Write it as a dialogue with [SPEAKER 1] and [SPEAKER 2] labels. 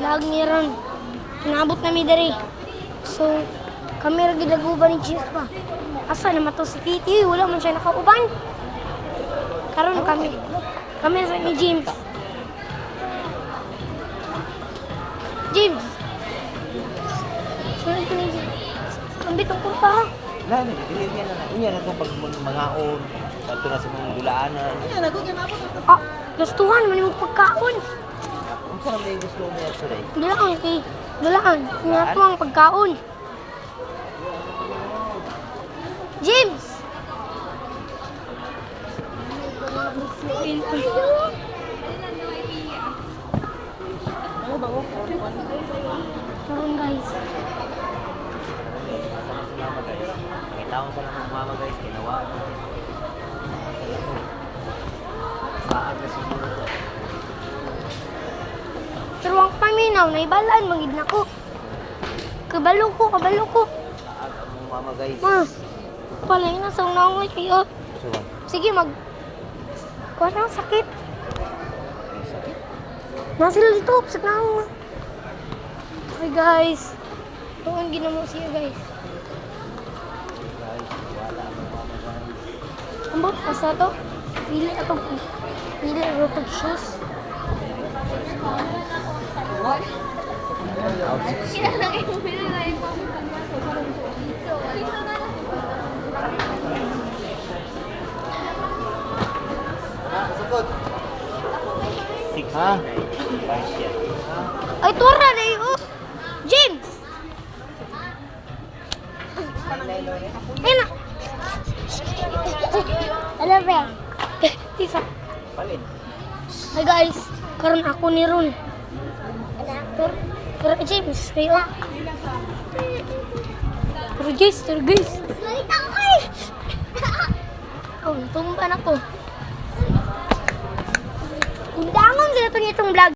[SPEAKER 1] Lag ni ron. Kinabot na mi diri. So, kami ra gid naguban ni James pa. Asa na mato si Kitty, wala man siya nakauban. Karon kami sa ni James. James. Sorry ko ni James. Ang bitong kurta ha.
[SPEAKER 2] Lalo, dili niya na. Inya na itong pagmangaon. Dito na sa mga dulaanan.
[SPEAKER 1] Ah, gustuhan man yung pagkaon.
[SPEAKER 2] Ang saan na yung gusto niya today?
[SPEAKER 1] Dulaan kay dulaan. Nga to ang pagkaon. James. Karon guys.
[SPEAKER 2] Nakitaon pa lang ng mama guys, kinawa. Saan na siguro to?
[SPEAKER 1] Pero ang paminaw, naibalaan, magid na ko. Kabalo ko.
[SPEAKER 2] Saan ang mama guys?
[SPEAKER 1] Ma, palay na sa unangoy kayo.
[SPEAKER 2] So,
[SPEAKER 1] Sige, kuha na, sakit.
[SPEAKER 2] may sakit.
[SPEAKER 1] Nasila dito, sa naong. Okay guys. Tuon ginamo siya guys.
[SPEAKER 2] Guys, wala ang mama guys.
[SPEAKER 1] Ambot, asa to? Pili rotog shoes.
[SPEAKER 2] Sukot. 6 ha?
[SPEAKER 1] Ay, tura na yun. James! Ayun na. Alam ba? Tisa.
[SPEAKER 2] Palit.
[SPEAKER 1] Hi guys, karon ako ni Ron. Pero James, kayo. Pero guys. Oh, natumba na ko. Undangon sila to nitong vlog.